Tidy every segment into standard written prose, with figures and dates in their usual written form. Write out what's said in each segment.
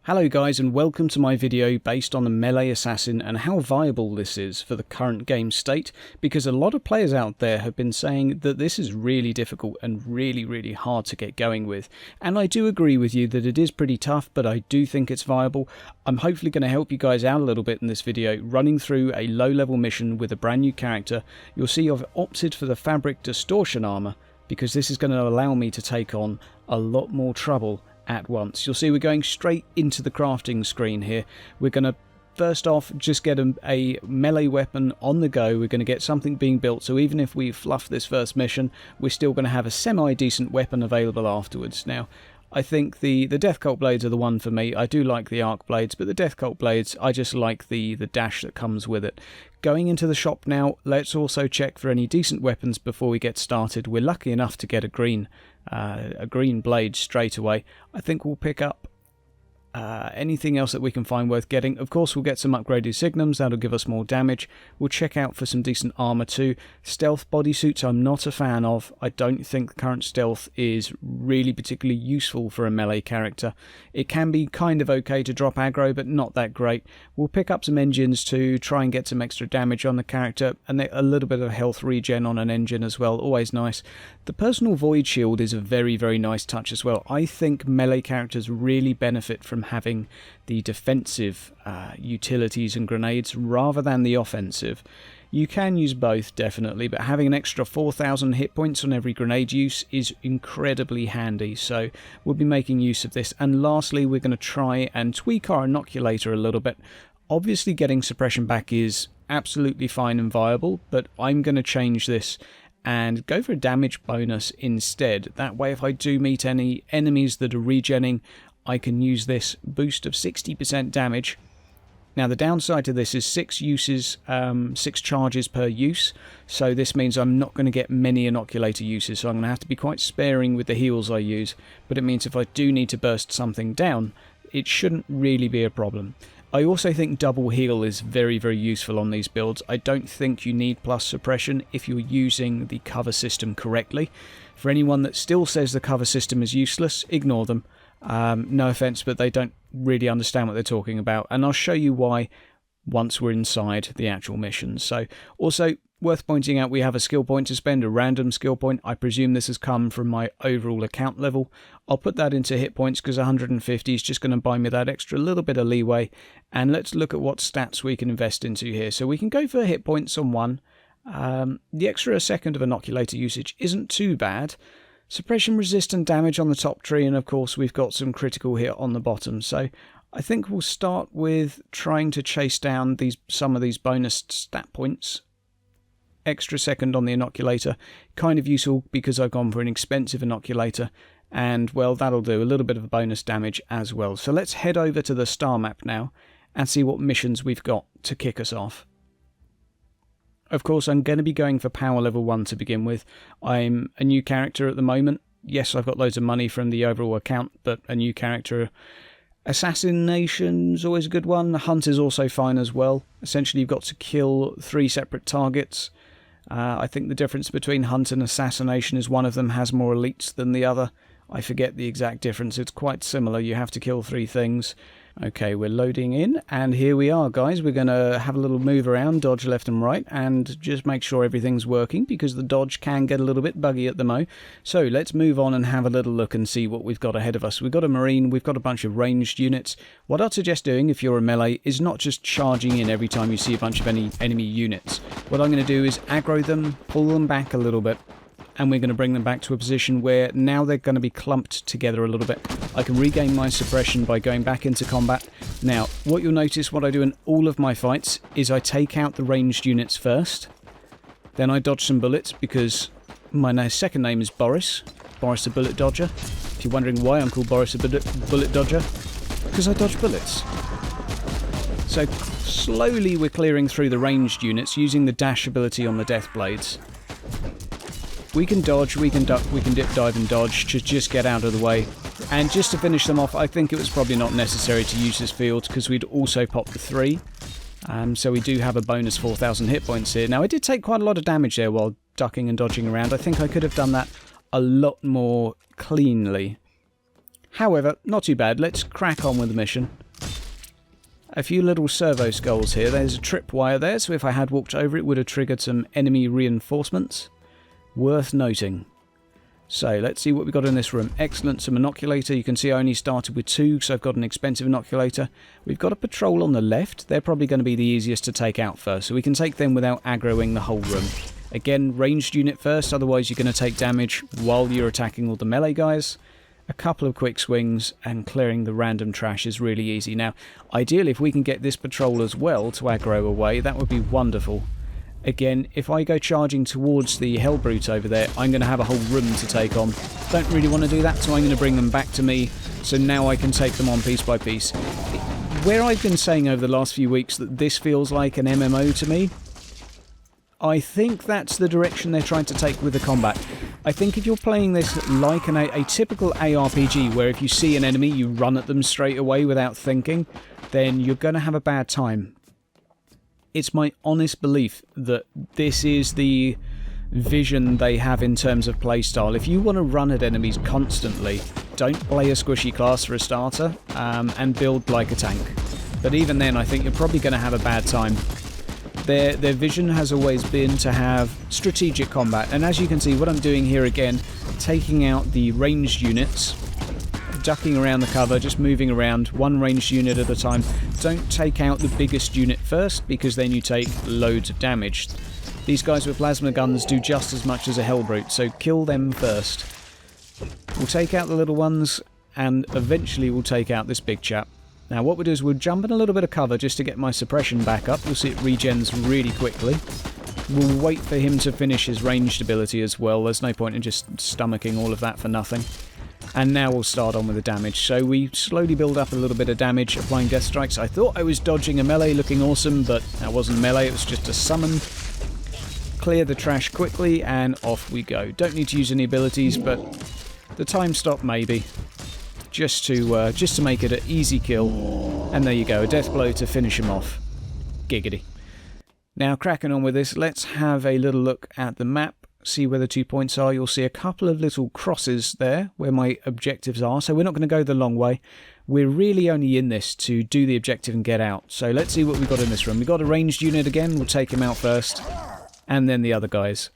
Hello guys, and welcome to my video based on the melee assassin and how viable this is for the current game state, because a lot of players out there have been saying that this is really difficult and really hard to get going with, and I do agree with you that it is pretty tough, but I do think it's viable. I'm hopefully going to help you guys out a little bit in this video, running through a low level mission with a brand new character. You'll see I've opted for the fabric distortion armor because this is going to allow me to take on a lot more trouble at once. You'll see we're going straight into the crafting screen here. We're going to first off just get a melee weapon on the go. We're going to get something being built, so even if we fluff this first mission, we're still going to have a semi-decent weapon available afterwards. Now, I think the Death Cult Blades are the one for me. I do like the Arc Blades, but the Death Cult Blades, I just like the dash that comes with it. Going into the shop now, let's also check for any decent weapons before we get started. We're lucky enough to get a green blade straight away. I think we'll pick up anything else that we can find worth getting. Of course, we'll get some upgraded signums, that'll give us more damage. We'll check out for some decent armor too. Stealth bodysuits I'm not a fan of. I don't think current stealth is really particularly useful for a melee character. It can be kind of okay to drop aggro, but not that great. We'll pick up some engines to try and get some extra damage on the character, and a little bit of health regen on an engine as well, always nice. The personal void shield is a very nice touch as well. I think melee characters really benefit from having the defensive utilities and grenades rather than the offensive. You can use both definitely, but having an extra 4,000 hit points on every grenade use is incredibly handy, so we'll be making use of this. And lastly, we're going to try and tweak our inoculator a little bit. Obviously getting suppression back is absolutely fine and viable, but I'm going to change this and go for a damage bonus instead. That way, if I do meet any enemies that are regenning, I can use this boost of 60% damage. Now the downside to this is 6 charges per use, so this means I'm not going to get many inoculator uses, so I'm going to have to be quite sparing with the heals I use, but it means if I do need to burst something down, it shouldn't really be a problem. I also think double heal is very useful on these builds. I don't think you need plus suppression if you're using the cover system correctly. For anyone that still says the cover system is useless, ignore them. No offense, but they don't really understand what they're talking about, and I'll show you why once we're inside the actual mission. So, also worth pointing out, we have a skill point to spend, a random skill point. I presume this has come from my overall account level. I'll put that into hit points because 150 is just going to buy me that extra little bit of leeway. And let's look at what stats we can invest into here. So we can go for hit points on one. The extra second of inoculator usage isn't too bad. Suppression resistant damage on the top tree, and of course we've got some critical hit on the bottom. So I think we'll start with trying to chase down some of these bonus stat points. Extra second on the inoculator, kind of useful because I've gone for an expensive inoculator, and well, that'll do a little bit of bonus damage as well. So let's head over to the star map now and see what missions we've got to kick us off. Of course, I'm going to be going for power level 1 to begin with. I'm a new character at the moment. Yes, I've got loads of money from the overall account, but a new character. Assassination's always a good one. Hunt is also fine as well. Essentially, you've got to kill 3 separate targets. I think the difference between Hunt and Assassination is one of them has more elites than the other. I forget the exact difference. It's quite similar. You have to kill 3 things. Okay, we're loading in, and here we are, guys. We're going to have a little move around, dodge left and right, and just make sure everything's working, because the dodge can get a little bit buggy at the mo. So let's move on and have a little look and see what we've got ahead of us. We've got a Marine, we've got a bunch of ranged units. What I'd suggest doing, if you're a melee, is not just charging in every time you see a bunch of enemy units. What I'm going to do is aggro them, pull them back a little bit, and we're going to bring them back to a position where now they're going to be clumped together a little bit. I can regain my suppression by going back into combat. Now, what you'll notice, what I do in all of my fights, is I take out the ranged units first. Then I dodge some bullets, because my second name is Boris. Boris the Bullet Dodger. If you're wondering why I'm called Boris the Bullet Dodger, because I dodge bullets. So slowly we're clearing through the ranged units using the dash ability on the Death Blades. We can dodge, we can duck, we can dip, dive and dodge to just get out of the way. And just to finish them off, I think it was probably not necessary to use this field because we'd also popped the 3. So we do have a bonus 4,000 hit points here. Now I did take quite a lot of damage there while ducking and dodging around. I think I could have done that a lot more cleanly. However, not too bad. Let's crack on with the mission. A few little servo skulls here. There's a tripwire there, so if I had walked over it would have triggered some enemy reinforcements. Worth noting. So let's see what we've got in this room. Excellent, some inoculator. You can see I only started with 2, so I've got an expensive inoculator. We've got a patrol on the left. They're probably going to be the easiest to take out first, so we can take them without aggroing the whole room. Again, ranged unit first, otherwise you're going to take damage while you're attacking all the melee guys. A couple of quick swings, and clearing the random trash is really easy. Now, ideally, if we can get this patrol as well to aggro away, that would be wonderful. Again, if I go charging towards the Hellbrute over there, I'm going to have a whole room to take on. Don't really want to do that, so I'm going to bring them back to me, so now I can take them on piece by piece. Where I've been saying over the last few weeks that this feels like an MMO to me, I think that's the direction they're trying to take with the combat. I think if you're playing this like a typical ARPG, where if you see an enemy you run at them straight away without thinking, then you're going to have a bad time. It's my honest belief that this is the vision they have in terms of playstyle. If you want to run at enemies constantly, don't play a squishy class for a starter, and build like a tank. But even then, I think you're probably going to have a bad time. Their vision has always been to have strategic combat, and as you can see, what I'm doing here again, taking out the ranged units, ducking around the cover, just moving around, one ranged unit at a time. Don't take out the biggest unit first, because then you take loads of damage. These guys with plasma guns do just as much as a Hellbrute, so kill them first. We'll take out the little ones, and eventually we'll take out this big chap. Now what we'll do is we'll jump in a little bit of cover just to get my suppression back up. You'll see it regens really quickly. We'll wait for him to finish his ranged ability as well. There's no point in just stomaching all of that for nothing. And now we'll start on with the damage. So we slowly build up a little bit of damage, applying death strikes. I thought I was dodging a melee looking awesome, but that wasn't melee, it was just a summon. Clear the trash quickly, and off we go. Don't need to use any abilities, but the time stop maybe. Just to make it an easy kill. And there you go, a death blow to finish him off. Giggity. Now cracking on with this, let's have a little look at the map. See where the 2 points are. You'll see a couple of little crosses there where my objectives are, so we're not going to go the long way. We're really only in this to do the objective and get out. So let's see what we've got in this room. We've got a ranged unit again. We'll take him out first, and then the other guys.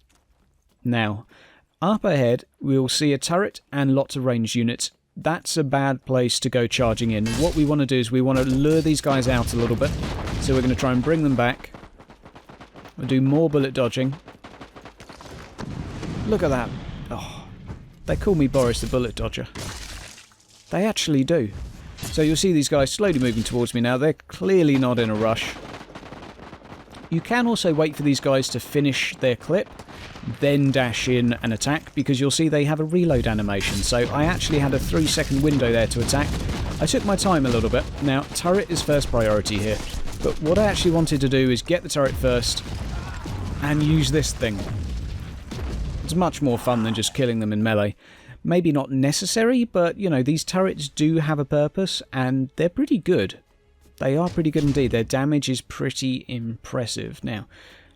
Now, up ahead we'll see a turret and lots of ranged units. That's a bad place to go charging in. What we want to do is we want to lure these guys out a little bit, so we're going to try and bring them back. We'll do more bullet dodging. Look at that. Oh, they call me Boris the Bullet Dodger. They actually do. So you'll see these guys slowly moving towards me now. They're clearly not in a rush. You can also wait for these guys to finish their clip, then dash in and attack, because you'll see they have a reload animation. So I actually had a 3-second window there to attack. I took my time a little bit. Now, turret is first priority here. But what I actually wanted to do is get the turret first and use this thing. It's much more fun than just killing them in melee. Maybe not necessary, but, you know, these turrets do have a purpose, and they're pretty good. They are pretty good indeed. Their damage is pretty impressive. Now,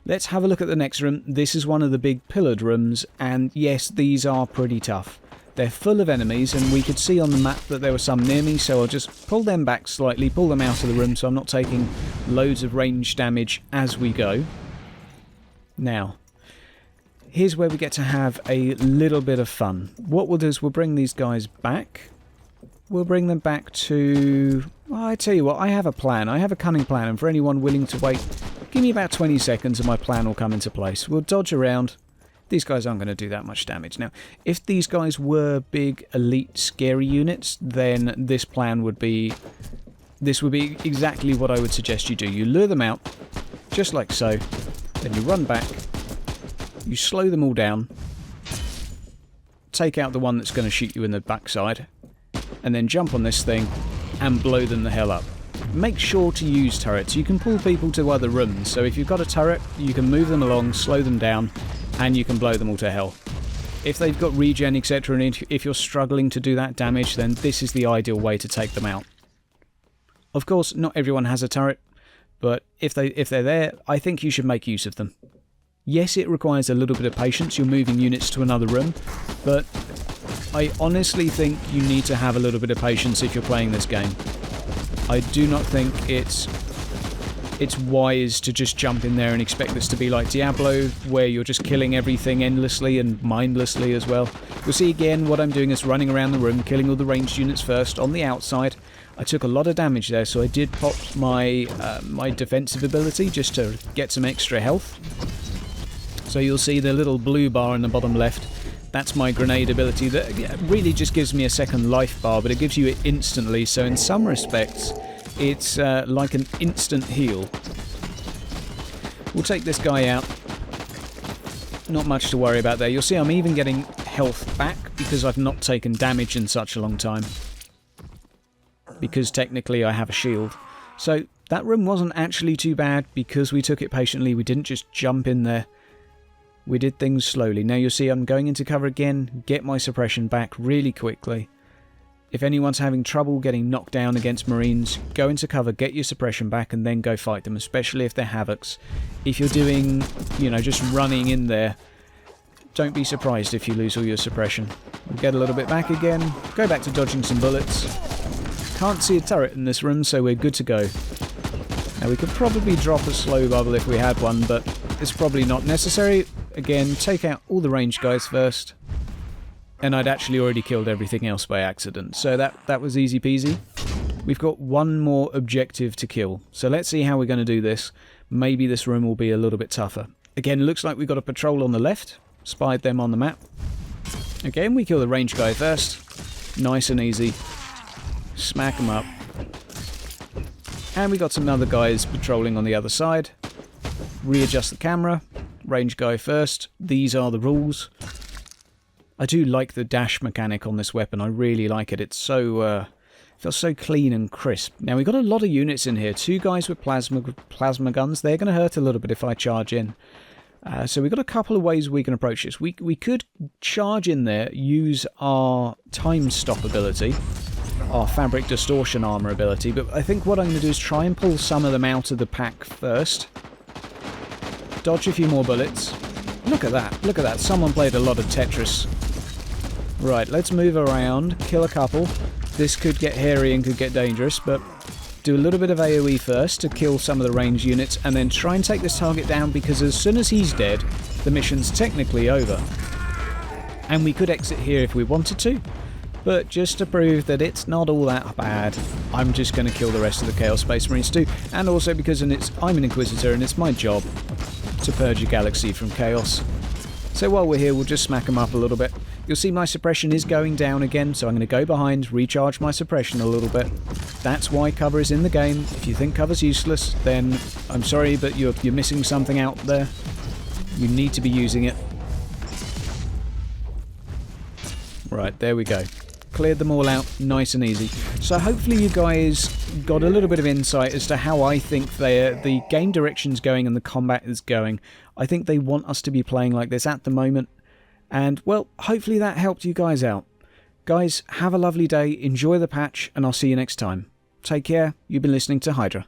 let's have a look at the next room. This is one of the big pillared rooms, and yes, these are pretty tough. They're full of enemies, and we could see on the map that there were some near me, so I'll just pull them back slightly, pull them out of the room so I'm not taking loads of range damage as we go. Now, here's where we get to have a little bit of fun. What we'll do is we'll bring these guys back. We'll bring them back to... Well, I tell you what, I have a plan. I have a cunning plan, and for anyone willing to wait, give me about 20 seconds and my plan will come into place. We'll dodge around. These guys aren't going to do that much damage. Now, if these guys were big, elite, scary units, then this plan would be... This would be exactly what I would suggest you do. You lure them out, just like so. Then you run back. You slow them all down. Take out the one that's going to shoot you in the backside. And then jump on this thing and blow them the hell up. Make sure to use turrets. You can pull people to other rooms, so if you've got a turret, you can move them along, slow them down, and you can blow them all to hell. If they've got regen, etc., and if you're struggling to do that damage, then this is the ideal way to take them out. Of course, not everyone has a turret, but if they're there, I think you should make use of them. Yes, it requires a little bit of patience. You're moving units to another room, but I honestly think you need to have a little bit of patience if you're playing this game. I do not think it's wise to just jump in there and expect this to be like Diablo, where you're just killing everything endlessly and mindlessly as well. You'll see again what I'm doing is running around the room, killing all the ranged units first on the outside. I took a lot of damage there, so I did pop my my defensive ability just to get some extra health. So you'll see the little blue bar in the bottom left. That's my grenade ability that really just gives me a second life bar, but it gives you it instantly, so in some respects it's like an instant heal. We'll take this guy out. Not much to worry about there. You'll see I'm even getting health back because I've not taken damage in such a long time. Because technically I have a shield. So that room wasn't actually too bad because we took it patiently. We didn't just jump in there. We did things slowly. Now you'll see I'm going into cover again, get my suppression back really quickly. If anyone's having trouble getting knocked down against Marines, go into cover, get your suppression back, and then go fight them, especially if they're Havocs. If you're doing, you know, just running in there, don't be surprised if you lose all your suppression. Get a little bit back again, go back to dodging some bullets. Can't see a turret in this room, so we're good to go. Now we could probably drop a slow bubble if we had one, but it's probably not necessary. Again, take out all the ranged guys first. And I'd actually already killed everything else by accident, so that was easy peasy. We've got one more objective to kill, so let's see how we're going to do this. Maybe this room will be a little bit tougher. Again, looks like we've got a patrol on the left. Spied them on the map. Again, we kill the ranged guy first. Nice and easy. Smack them up. And we got some other guys patrolling on the other side. Readjust the camera. Ranged guy first. These are the rules. I do like the dash mechanic on this weapon. I really like it. It's so feels so clean and crisp. Now we've got a lot of units in here. 2 guys with plasma guns. They're going to hurt a little bit if I charge in. So we've got a couple of ways we can approach this. We could charge in there, use our time stop ability, our fabric distortion armor ability. But I think what I'm going to do is try and pull some of them out of the pack first. Dodge a few more bullets. Look at that. Look at that. Someone played a lot of Tetris. Right, let's move around, kill a couple. This could get hairy and could get dangerous, but do a little bit of AoE first to kill some of the ranged units, and then try and take this target down, because as soon as he's dead, the mission's technically over. And we could exit here if we wanted to, but just to prove that it's not all that bad, I'm just going to kill the rest of the Chaos Space Marines too, and also because I'm an Inquisitor and it's my job to purge a galaxy from chaos. So while we're here, we'll just smack them up a little bit. You'll see my suppression is going down again, so I'm going to go behind, recharge my suppression a little bit. That's why cover is in the game. If you think cover's useless, then I'm sorry, but you're missing something out there. You need to be using it. Right, there we go. Cleared them all out, nice and easy. So hopefully you guys got a little bit of insight as to how I think the game direction's going and the combat is going. I think they want us to be playing like this at the moment. And, well, hopefully that helped you guys out. Guys, have a lovely day, enjoy the patch, and I'll see you next time. Take care, you've been listening to Hydra.